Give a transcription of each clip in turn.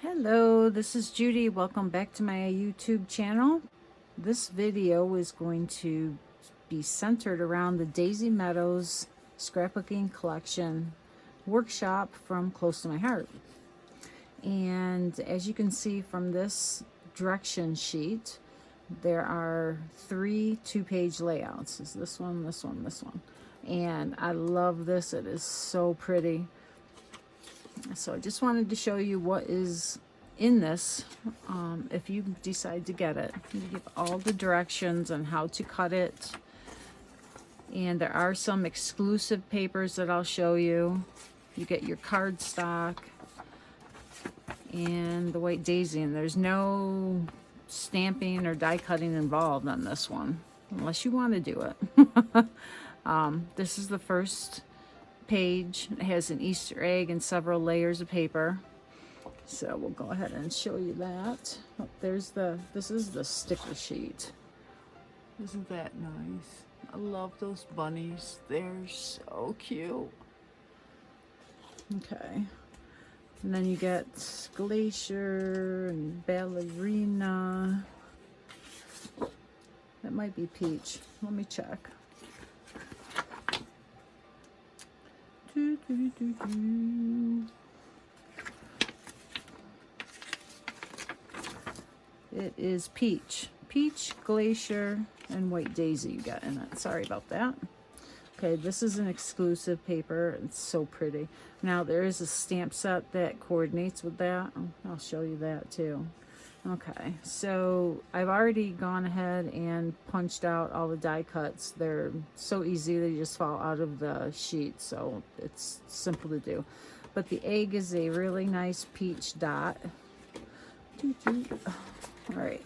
Hello, this is Judy. Welcome back to my YouTube channel. This video is going to be centered around the Daisy Meadows scrapbooking collection workshop from Close to My Heart. And as you can see from this direction sheet, there are 3 2-page layouts. It's this one, this one, this one. And I love this. It is so pretty. So I just wanted to show you what is in this if you decide to get it. You give all the directions on how to cut it. And there are some exclusive papers that I'll show you. You get your cardstock and the white daisy, and there's no stamping or die cutting involved on this one, unless you want to do it. This is the first page. It has an Easter egg and several layers of paper. So we'll go ahead and show you that. Oh, this is the sticker sheet. Isn't that nice? I love those bunnies. They're so cute. Okay. And then you get Glacier and Ballerina. That might be Peach. Let me check. It is Peach. Peach, Glacier, and White Daisy you got in it. Sorry about that. Okay, this is an exclusive paper. It's so pretty. Now, there is a stamp set that coordinates with that. I'll show you that too. Okay, so I've already gone ahead and punched out all the die cuts. They're so easy, they just fall out of the sheet, so it's simple to do. But the egg is a really nice peach dot. All right,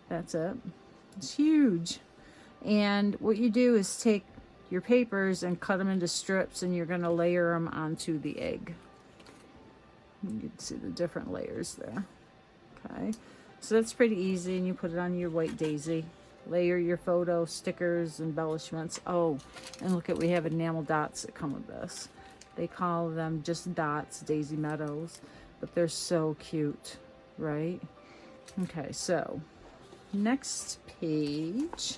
that's it. It's huge. And what you do is take your papers and cut them into strips, and you're going to layer them onto the egg. You can see the different layers there. Okay, so that's pretty easy, and you put it on your white daisy. Layer your photo, stickers, embellishments. Oh, and look at, we have enamel dots that come with this. They call them just dots, Daisy Meadows, but they're so cute, right? Okay, so next page.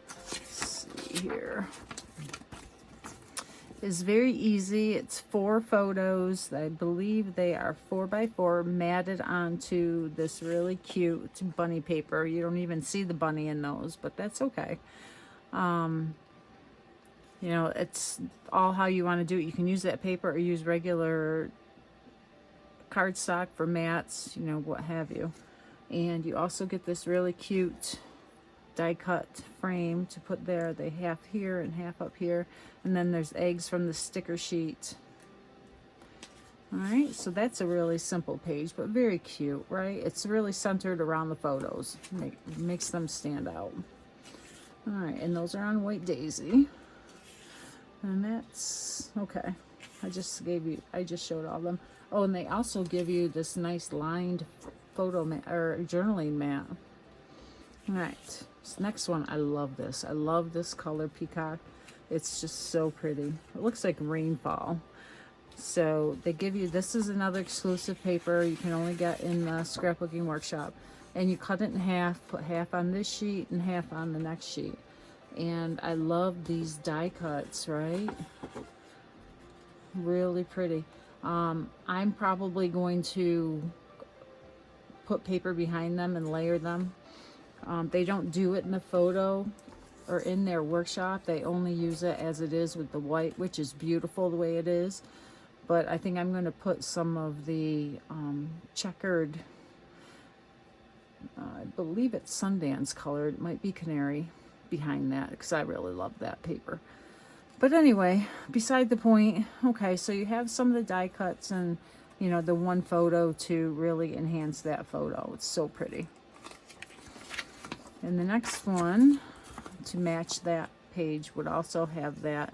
Let's see here. Is very easy. It's 4 photos. I believe they are 4x4 matted onto this really cute bunny paper. You don't even see the bunny in those, but that's okay. You know, it's all how you want to do it. You can use that paper or use regular cardstock for mats, you know, what have you. And you also get this really cute die cut frame to put there. They half here and half up here, and then there's eggs from the sticker sheet. All right, so that's a really simple page, but very cute, right? It's really centered around the photos. Makes them stand out. All right, and those are on White Daisy, and that's okay. I just showed all of them. Oh, and they also give you this nice lined photo mat or journaling mat. All right, this next one, I love this. I love this color peacock. It's just so pretty. It looks like rainfall. So they give you, this is another exclusive paper you can only get in the scrapbooking workshop. And you cut it in half, put half on this sheet and half on the next sheet. And I love these die cuts, right? Really pretty. I'm probably going to put paper behind them and layer them. They don't do it in the photo or in their workshop. They only use it as it is with the white, which is beautiful the way it is. But I think I'm going to put some of the checkered, I believe it's Sundance colored, it might be canary, behind that, because I really love that paper. But anyway, beside the point. Okay, so you have some of the die cuts and, you know, the one photo to really enhance that photo. It's so pretty. And the next one, to match that page, would also have that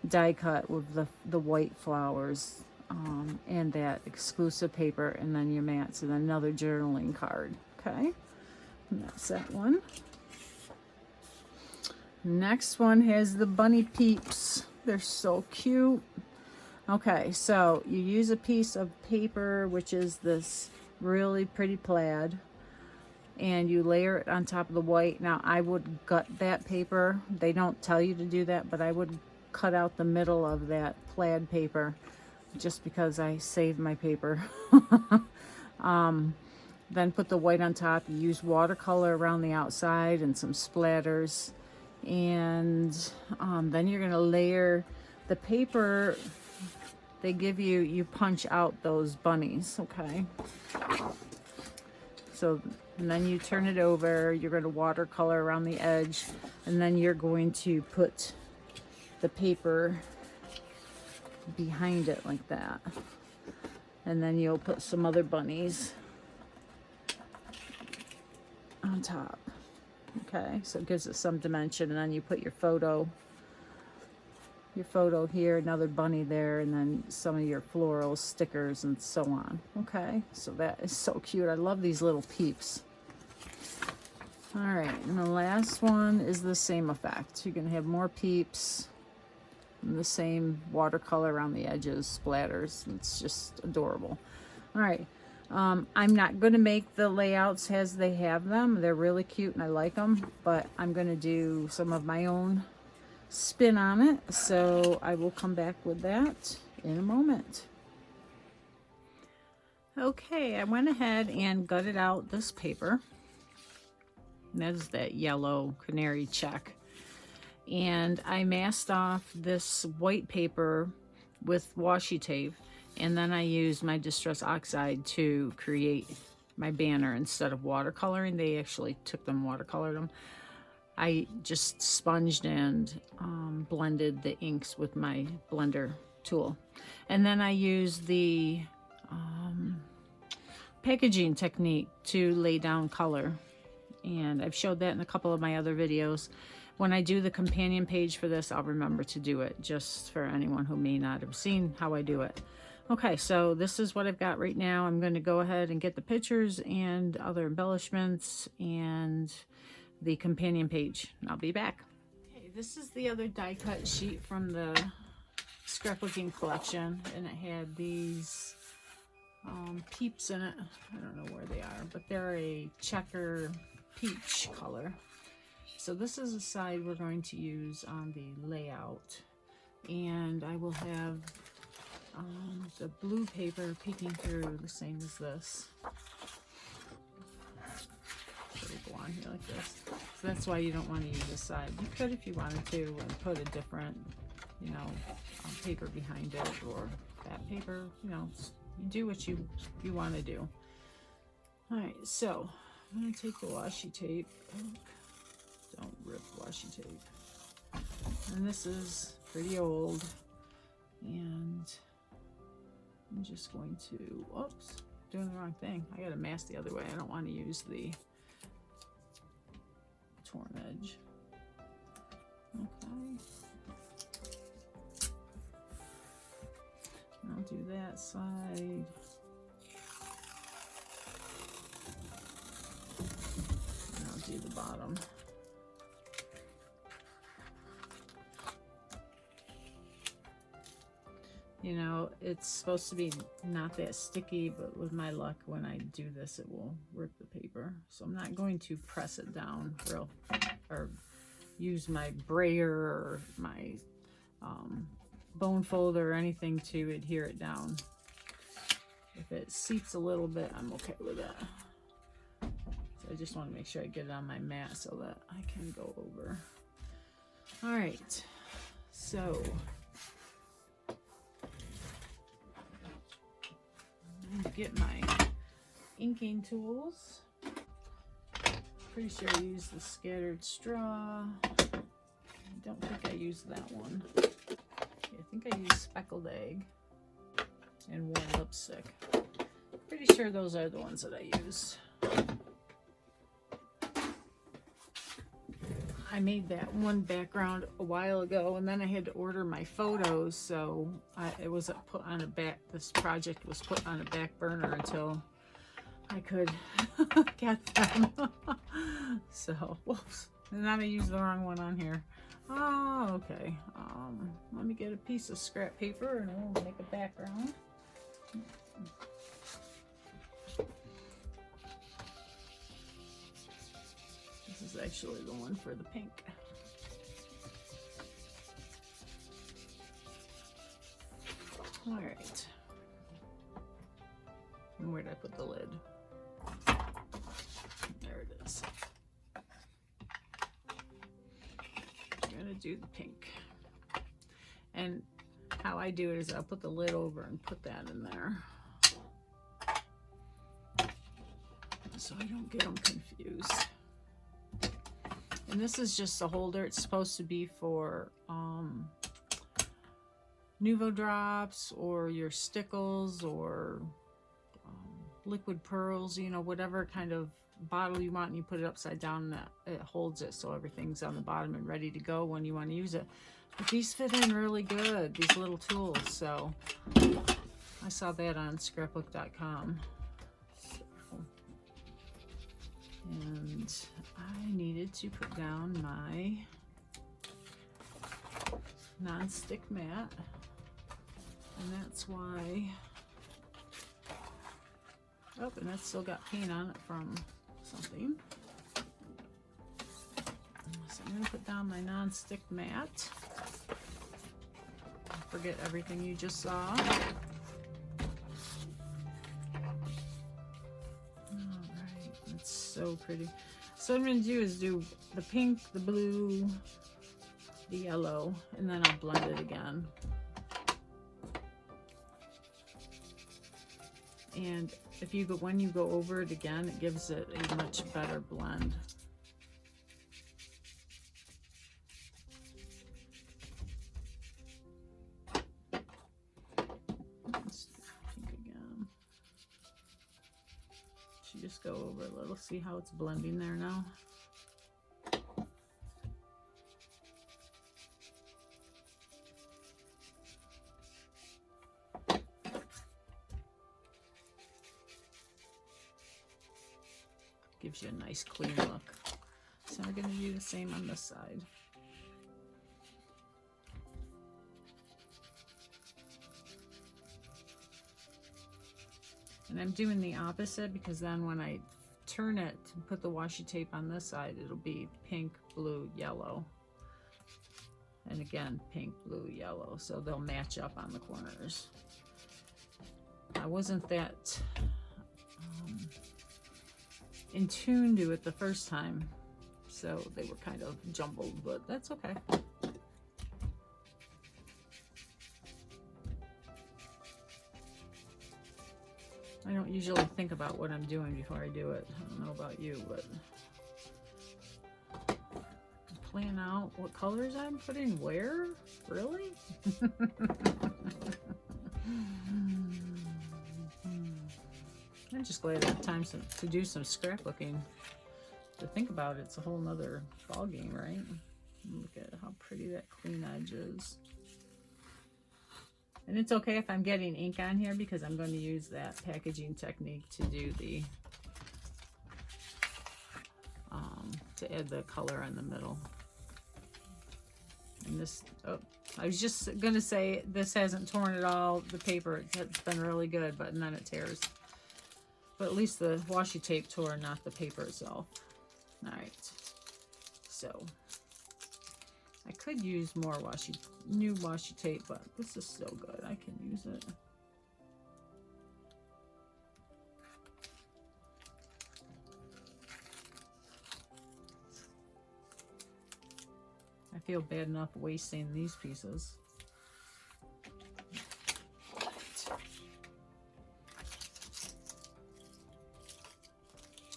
die cut with the white flowers and that exclusive paper, and then your mats, and another journaling card. Okay, and that's that one. Next one has the bunny Peeps. They're so cute. Okay, so you use a piece of paper, which is this really pretty plaid, and you layer it on top of the white. Now, I would gut that paper. They don't tell you to do that, but I would cut out the middle of that plaid paper just because I saved my paper. Then put the white on top. You use watercolor around the outside and some splatters. And then you're going to layer the paper. They give you, you punch out those bunnies, okay? So, and then you turn it over. You're going to watercolor around the edge. And then you're going to put the paper behind it like that. And then you'll put some other bunnies on top. Okay, so it gives it some dimension, and then you put your photo here, another bunny there, and then some of your floral stickers and so on. Okay, so that is so cute. I love these little peeps. All right, and the last one is the same effect. You're gonna have more peeps and the same watercolor around the edges, splatters. It's just adorable. All right. I'm not going to make the layouts as they have them. They're really cute and I like them, but I'm going to do some of my own spin on it. So I will come back with that in a moment. Okay, I went ahead and gutted out this paper. And that is that yellow canary check. And I masked off this white paper with washi tape. And then I used my Distress Oxide to create my banner instead of watercoloring. They actually took them, watercolored them. I just sponged and blended the inks with my blender tool. And then I used the packaging technique to lay down color. And I've showed that in a couple of my other videos. When I do the companion page for this, I'll remember to do it, just for anyone who may not have seen how I do it. Okay, so this is what I've got right now. I'm going to go ahead and get the pictures and other embellishments and the companion page. And I'll be back. Okay, this is the other die cut sheet from the scrapbooking collection, and it had these peeps in it. I don't know where they are, but they're a checker peach color. So this is the side we're going to use on the layout, and I will have the blue paper peeking through the same as this. So we go on here like this. So that's why you don't want to use this side. You could if you wanted to, and put a different, you know, paper behind it, or that paper. You know, you do what you want to do. All right, so I'm gonna take the washi tape. Don't rip washi tape. And this is pretty old, and I'm just going to, whoops, doing the wrong thing. I gotta mask the other way. I don't want to use the torn edge. Okay. I'll do that side. And I'll do the bottom. You know, it's supposed to be not that sticky, but with my luck, when I do this, it will rip the paper. So I'm not going to press it down real, or use my brayer or my bone folder or anything to adhere it down. If it seeps a little bit, I'm okay with that. So I just want to make sure I get it on my mat so that I can go over. All right, so get my inking tools. Pretty sure I used the scattered straw. I don't think I used that one. I think I used speckled egg and warm lipstick. Pretty sure those are the ones that I used. I made that one background a while ago, and then I had to order my photos, so it was put on a back. This project was put on a back burner until I could get them. So, whoops, And then I used the wrong one on here. Oh, okay. Let me get a piece of scrap paper and we'll make a background. This is actually the one for the pink. All right. And where did I put the lid? There it is. I'm gonna do the pink. And how I do it is I'll put the lid over and put that in there, so I don't get them confused. And this is just a holder. It's supposed to be for Nuvo drops or your stickles or liquid pearls, you know, whatever kind of bottle you want, and you put it upside down and it holds it so everything's on the bottom and ready to go when you want to use it. But these fit in really good, these little tools. So I saw that on scrapbook.com. And I needed to put down my non-stick mat, and that's why, oh, and that's still got paint on it from something. So I'm going to put down my non-stick mat. Forget everything you just saw. So pretty. So what I'm going to do is do the pink, the blue, the yellow, and then I'll blend it again. And if you go, when you go over it again, it gives it a much better blend. Let's do pink again. Just go over a little, see how it's blending there now. Gives you a nice clean look. So we're going to do the same on this side. And I'm doing the opposite because then when I turn it and put the washi tape on this side, it'll be pink, blue, yellow. And again, pink, blue, yellow. So they'll match up on the corners. I wasn't that in tune to it the first time, so they were kind of jumbled, but that's okay. I don't usually think about what I'm doing before I do it. I don't know about you, but plan out what colors I'm putting where? Really? I'm just glad I have time to do some scrapbooking. To think about it, it's a whole nother ball game, right? Look at how pretty that clean edge is. And it's okay if I'm getting ink on here because I'm going to use that packaging technique to do the, to add the color in the middle. And this, oh, I was just going to say this hasn't torn at all. The paper, it's been really good, but then it tears. But at least the washi tape tore, not the paper itself. All right. So I could use more new washi tape, but this is so good. I can use it. I feel bad enough wasting these pieces.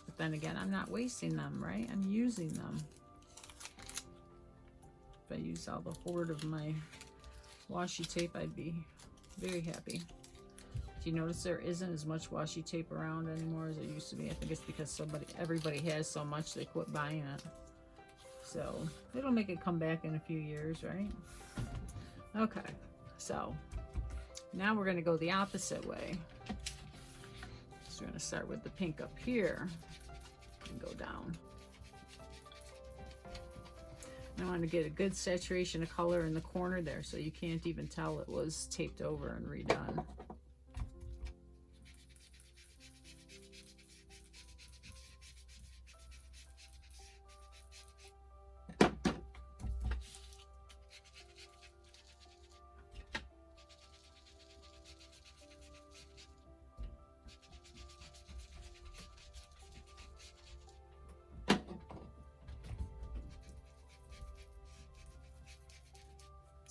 But then again, I'm not wasting them, right? I'm using them. If I use all the hoard of my washi tape, I'd be very happy. Do you notice there isn't as much washi tape around anymore as it used to be? I think it's because everybody has so much they quit buying it. So it'll make it come back in a few years, right? Okay, so now we're going to go the opposite way. So we're going to start with the pink up here and go down. I want to get a good saturation of color in the corner there so you can't even tell it was taped over and redone.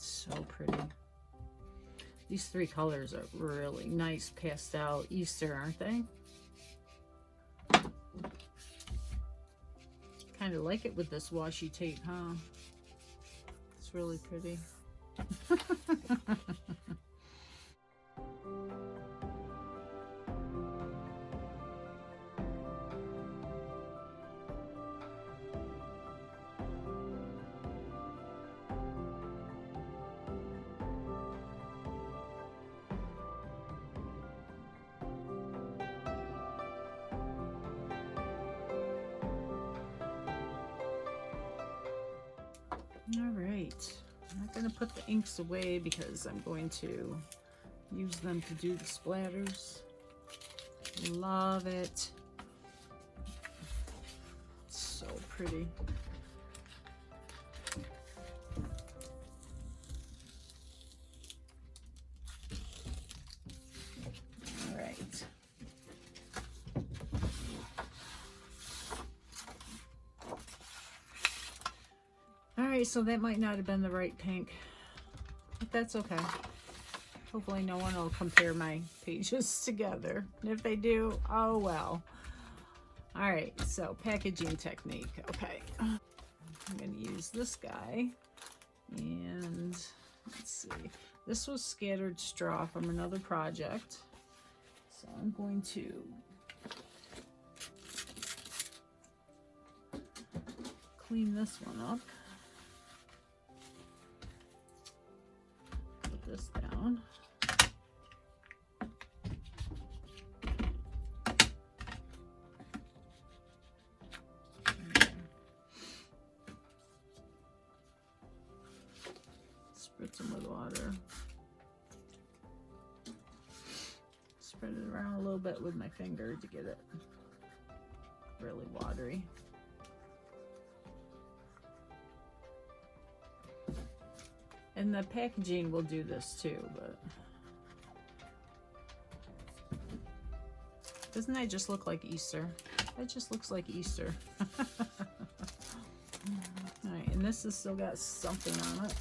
So pretty. These three colors are really nice pastel Easter, aren't they? Kind of like it with this washi tape, huh? It's really pretty. All right, I'm not going to put the inks away because I'm going to use them to do the splatters. Love it. So pretty. All right. Alright, so that might not have been the right pink, but that's okay. Hopefully no one will compare my pages together. And if they do, oh well. Alright, so packaging technique. Okay. I'm going to use this guy. And let's see. This was scattered straw from another project. So I'm going to clean this one up. This down. Spritz them with water. Spread it around a little bit with my finger to get it really watery. And the packaging will do this too, but doesn't that just look like Easter? That just looks like Easter. Alright, and this has still got something on it.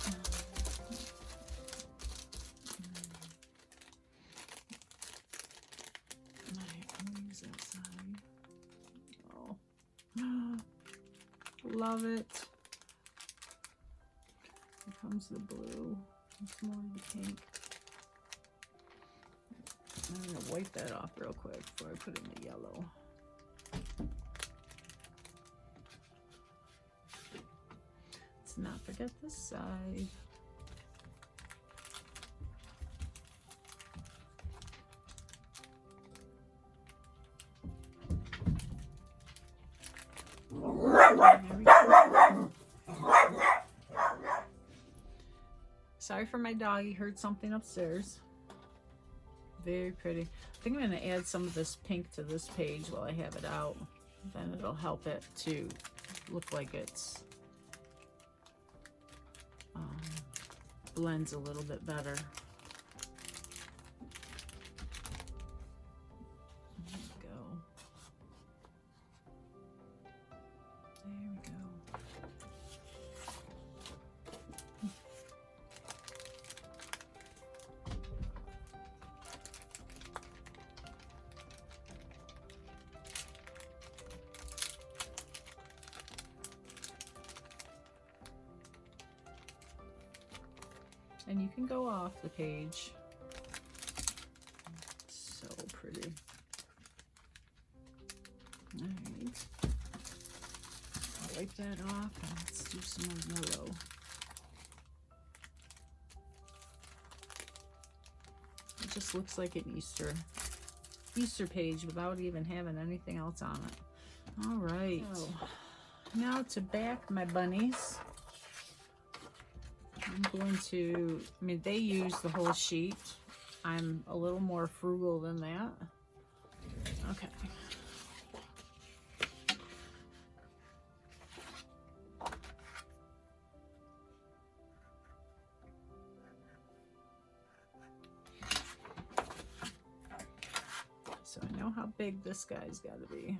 Alright, I'm gonna use that side. Oh. Love it. Here comes the blue. There's more of the pink. I'm going to wipe that off real quick before I put in the yellow. Let's not forget this side. Sorry for my dog, he heard something upstairs. Very pretty. I think I'm going to add some of this pink to this page while I have it out. Then it'll help it to look like it's blends a little bit better. There we go. There we go. And you can go off the page. So pretty. All right. I'll wipe that off and let's do some more yellow. It just looks like an Easter page without even having anything else on it. All right. So, now to back my bunnies. I'm going to, I mean, they use the whole sheet. I'm a little more frugal than that. Okay. So I know how big this guy's got to be.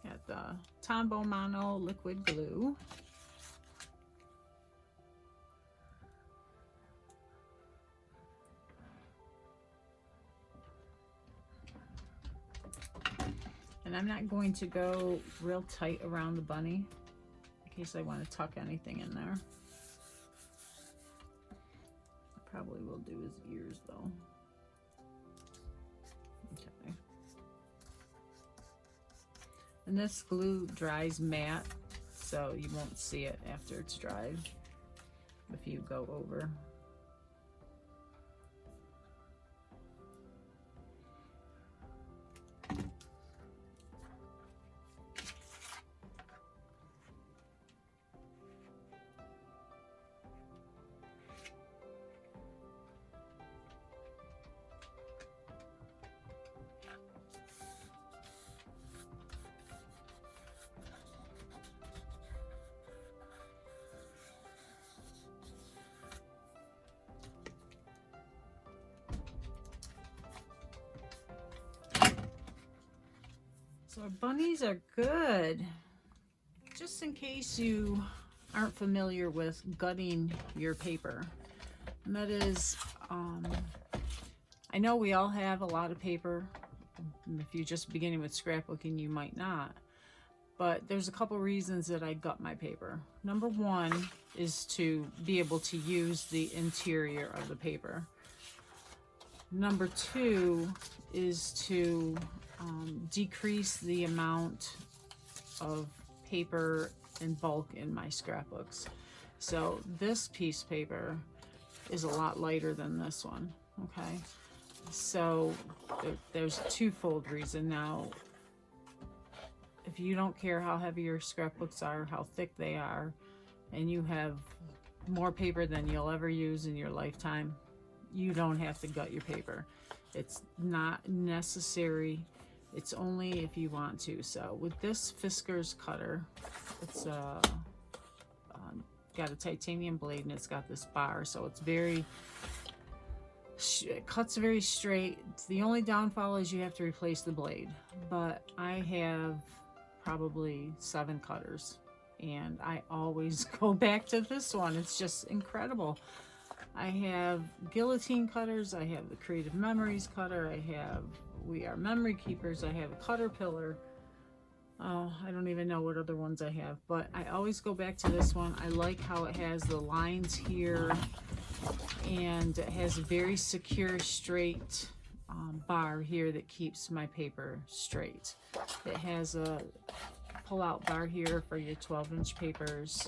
Got the Tombow Mono liquid glue. And I'm not going to go real tight around the bunny in case I want to tuck anything in there. I probably will do his ears though. Okay. And this glue dries matte, so you won't see it after it's dried if you go over. So bunnies are good. Just in case you aren't familiar with gutting your paper. And that is, I know we all have a lot of paper. If you're just beginning with scrapbooking, you might not. But there's a couple reasons that I gut my paper. Number one is to be able to use the interior of the paper. Number two is to decrease the amount of paper in bulk in my scrapbooks. So this piece of paper is a lot lighter than this one, okay? So there's a twofold reason. Now, if you don't care how heavy your scrapbooks are, how thick they are, and you have more paper than you'll ever use in your lifetime, you don't have to gut your paper. It's not necessary. It's only if you want to. So with this Fisker's cutter, it's got a titanium blade and it's got this bar, so it's very, it cuts very straight. The only downfall is you have to replace the blade, but I have probably 7 cutters and I always go back to this one. It's just incredible. I have guillotine cutters, I have the Creative Memories cutter, I have We Are Memory Keepers, I have a Caterpillar. Oh, I don't even know what other ones I have, but I always go back to this one. I like how it has the lines here and it has a very secure, straight bar here that keeps my paper straight. It has a pull-out bar here for your 12-inch papers.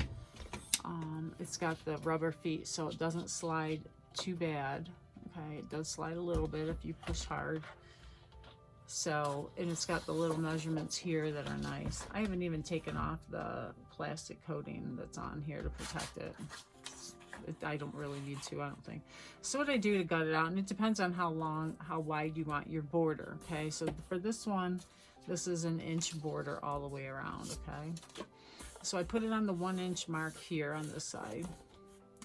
It's got the rubber feet so it doesn't slide too bad. Okay, it does slide a little bit if you push hard. So, and it's got the little measurements here that are nice. I haven't even taken off the plastic coating that's on here to protect it. I don't really need to, I don't think. So what I do to gut it out, and it depends on how wide you want your border, okay? So for this one, this is an inch border all the way around, okay? So I put it on the 1 inch mark here on this side.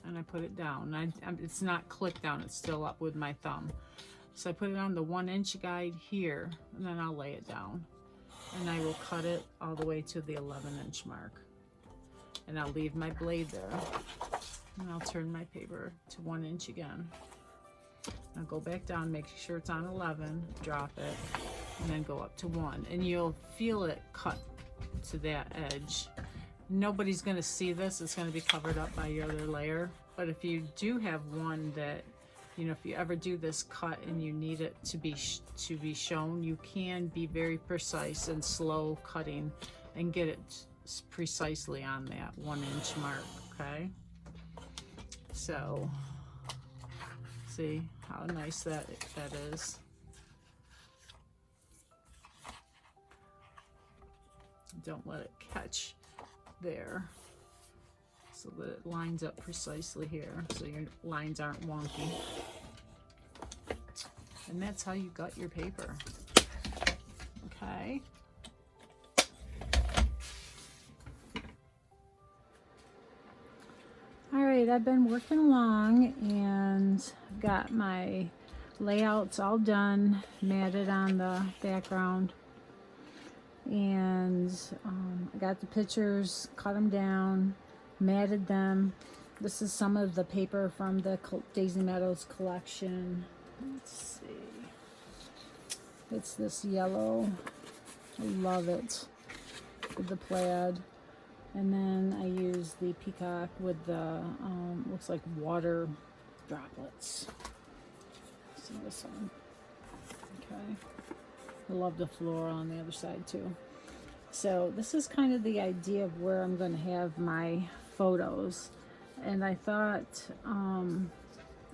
and I put it down. It's not clicked down, it's still up with my thumb. So I put it on the 1-inch guide here, and then I'll lay it down. And I will cut it all the way to the 11-inch mark. And I'll leave my blade there. And I'll turn my paper to 1 inch again. I'll go back down, make sure it's on 11, drop it, and then go up to 1. And you'll feel it cut to that edge. Nobody's gonna see this, it's gonna be covered up by your other layer. But if you do have one that, you know, if you ever do this cut and you need it to be shown, you can be very precise and slow cutting and get it precisely on that 1-inch mark, okay? So, see how nice that is. Don't let it catch there, so that it lines up precisely here, so your lines aren't wonky. And that's how you gut your paper, okay? All right, I've been working along and got my layouts all done, matted on the background, and I got the pictures, cut them down, matted them. This is some of the paper from the Daisy Meadows collection. Let's see. It's this yellow. I love it with the plaid. And then I use the peacock with the, looks like water droplets. See this one? Okay. I love the floral on the other side too. So this is kind of the idea of where I'm going to have my photos. And I thought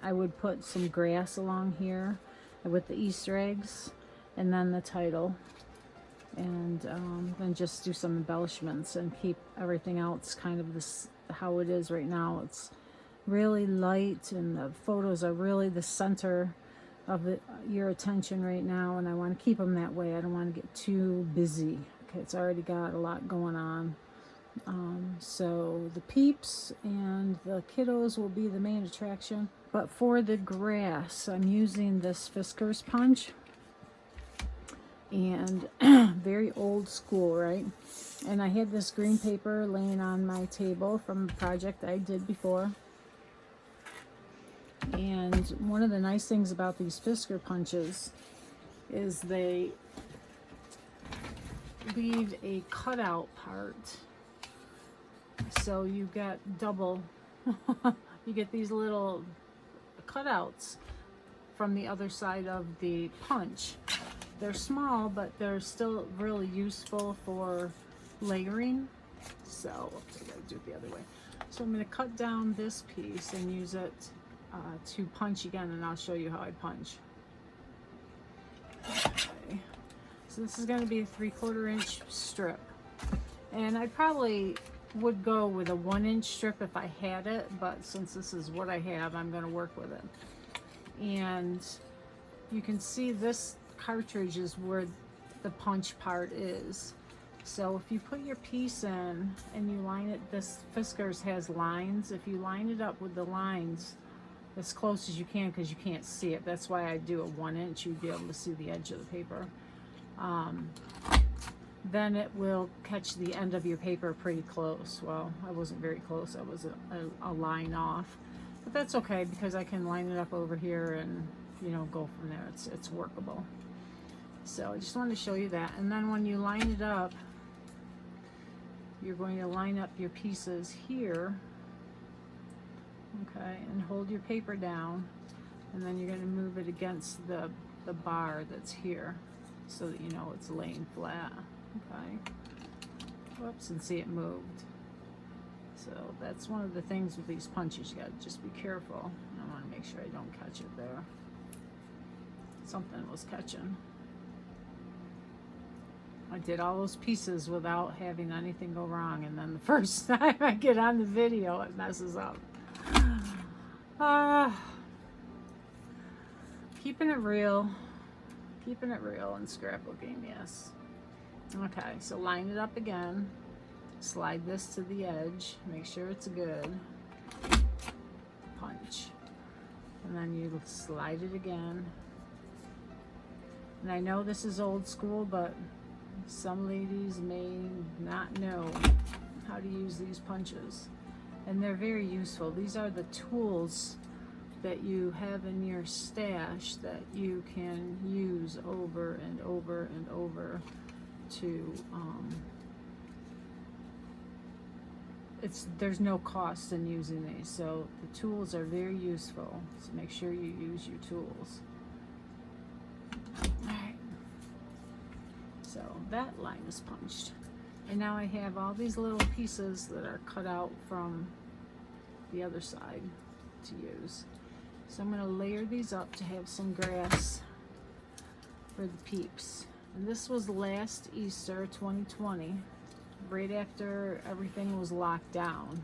I would put some grass along here with the Easter eggs and then the title. And then just do some embellishments and keep everything else kind of this how it is right now. It's really light and the photos are really the center of your attention right now, and I want to keep them that way. I don't want to get too busy. Okay, it's already got a lot going on. So the Peeps and the kiddos will be the main attraction. But for the grass, I'm using this Fiskars punch. And very old school, right? And I had this green paper laying on my table from a project I did before. And one of the nice things about these Fiskar punches is they leave a cutout part. So you get double, you get these little cutouts from the other side of the punch. They're small, but they're still really useful for layering. So, oops, I gotta do it the other way. So I'm gonna cut down this piece and use it to punch again, and I'll show you how I punch. Okay. So this is gonna be a 3/4 inch strip. And I probably would go with a 1-inch strip if I had it, but since this is what I have, I'm gonna work with it. And you can see this cartridge is where the punch part is. So if you put your piece in and you line it, this Fiskars has lines. If you line it up with the lines as close as you can, because you can't see it, that's why I do a 1-inch, you'd be able to see the edge of the paper. Then it will catch the end of your paper pretty close. Well, I wasn't very close, I was a line off, but that's okay because I can line it up over here and, you know, go from there. It's workable. So I just wanted to show you that. And then when you line it up, you're going to line up your pieces here, okay, and hold your paper down, and then you're going to move it against the bar that's here so that you know it's laying flat, okay. Whoops, and see it moved. So that's one of the things with these punches, you got to just be careful. I want to make sure I don't catch it there. Something was catching. I did all those pieces without having anything go wrong, and then the first time I get on the video, it messes up. Keeping it real in scrapbooking, yes. Okay, so line it up again, slide this to the edge, make sure it's good, punch. And then you slide it again. And I know this is old school, but some ladies may not know how to use these punches. And they're very useful. These are the tools that you have in your stash that you can use over and over and over to there's no cost in using these, so the tools are very useful, so make sure you use your tools. Alright, so that line is punched, and now I have all these little pieces that are cut out from the other side to use. So I'm going to layer these up to have some grass for the Peeps. And this was last Easter 2020, right after everything was locked down.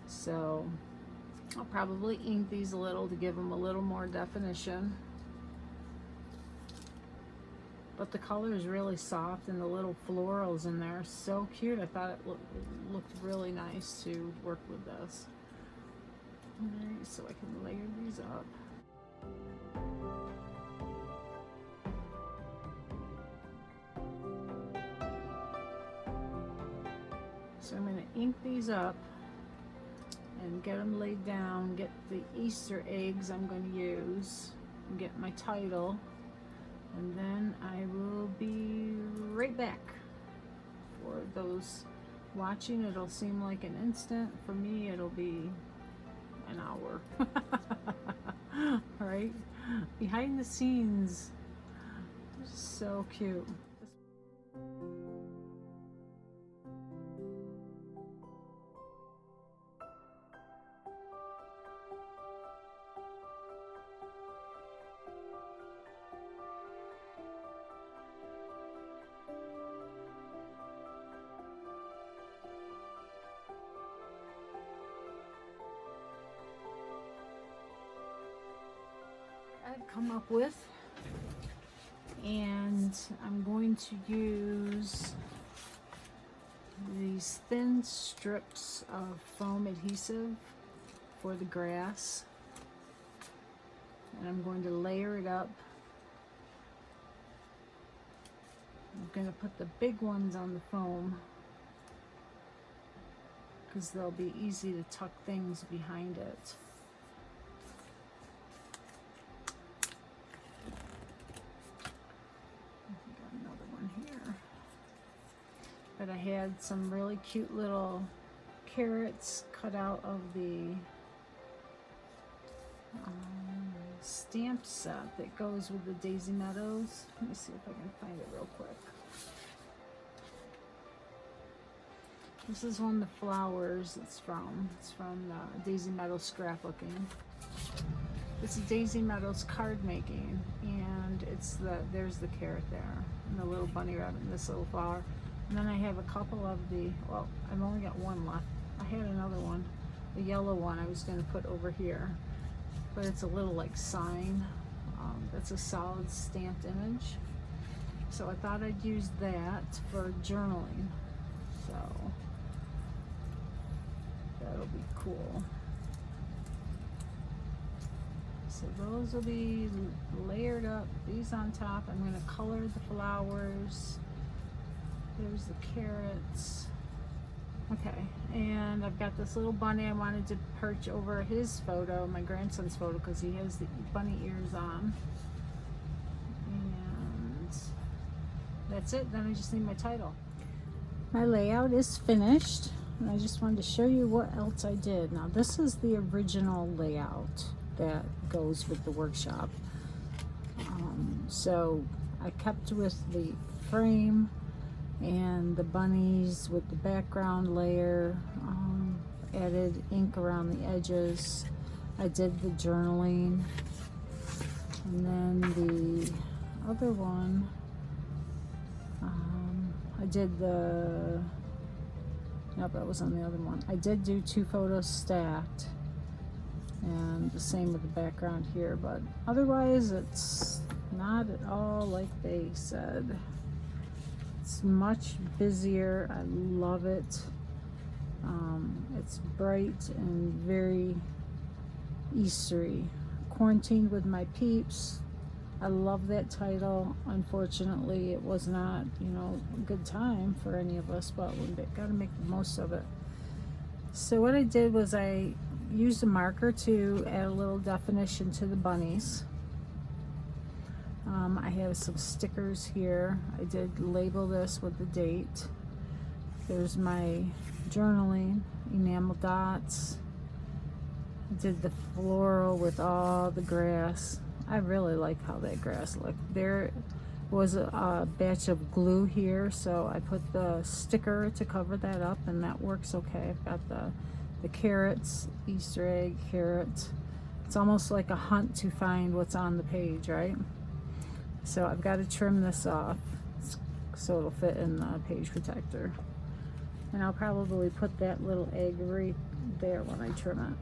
So I'll probably ink these a little to give them a little more definition. But the color is really soft, and the little florals in there are so cute. I thought it looked really nice to work with this. Alright, so I can layer these up. So I'm going to ink these up and get them laid down, get the Easter eggs I'm going to use, and get my title, and then I will be right back. For those watching, it'll seem like an instant. For me, it'll be an hour. Right? Behind the scenes. So cute. I've come up with, and I'm going to use these thin strips of foam adhesive for the grass, and I'm going to layer it up. I'm going to put the big ones on the foam because they'll be easy to tuck things behind it. But I had some really cute little carrots cut out of the stamp set that goes with the Daisy Meadows. Let me see if I can find it real quick. This is one of the flowers it's from. It's from Daisy Meadows scrapbooking. It's Daisy Meadows card making, and there's the carrot there, and the little bunny rabbit, and this little flower. And then I have a couple of well, I've only got one left. I had another one, the yellow one I was going to put over here, but it's a little like sign. That's a solid stamped image. So I thought I'd use that for journaling. So that'll be cool. So those will be layered up, these on top. I'm going to color the flowers. There's the carrots. Okay, and I've got this little bunny I wanted to perch over his photo, my grandson's photo, because he has the bunny ears on. And that's it. Then I just need my title. My layout is finished, and I just wanted to show you what else I did. Now this is the original layout that goes with the workshop. So I kept with the frame and the bunnies with the background layer, added ink around the edges. I did the journaling, and then the other one, I did the, nope, that was on the other one. I did do 2 photos stacked, and the same with the background here, but otherwise it's not at all like they said. It's much busier. I love it. It's bright and very Eastery. Quarantined with my peeps. I love that title. Unfortunately, it was not, you know, a good time for any of us, but we got to make the most of it. So what I did was I used a marker to add a little definition to the bunnies. I have some stickers here. I did label this with the date. There's my journaling, enamel dots. I did the floral with all the grass. I really like how that grass looked. There was a batch of glue here, so I put the sticker to cover that up, and that works okay. I've got the carrots, Easter egg, carrot. It's almost like a hunt to find what's on the page, right? So I've got to trim this off so it'll fit in the page protector. And I'll probably put that little egg right there when I trim it.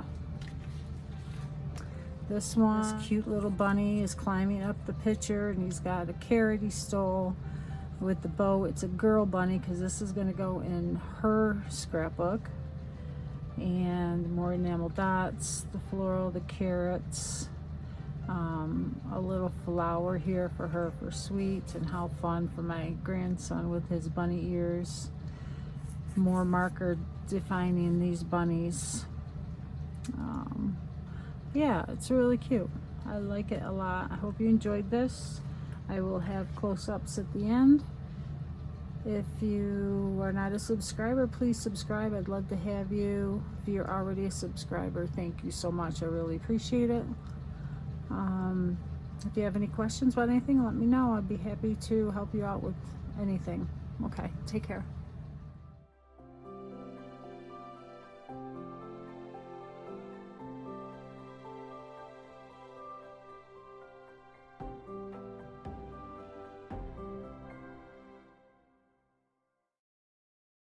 This one, this cute little bunny is climbing up the picture, and he's got a carrot he stole with the bow. It's a girl bunny because this is going to go in her scrapbook. And more enamel dots, the floral, the carrots. A little flower here for her for sweet, and how fun for my grandson with his bunny ears. More marker defining these bunnies. Yeah, it's really cute. I like it a lot. I hope you enjoyed this. I will have close-ups at the end. If you are not a subscriber, please subscribe. I'd love to have you. If you're already a subscriber, thank you so much. I really appreciate it. If you have any questions about anything, let me know. I'd be happy to help you out with anything. Okay, take care.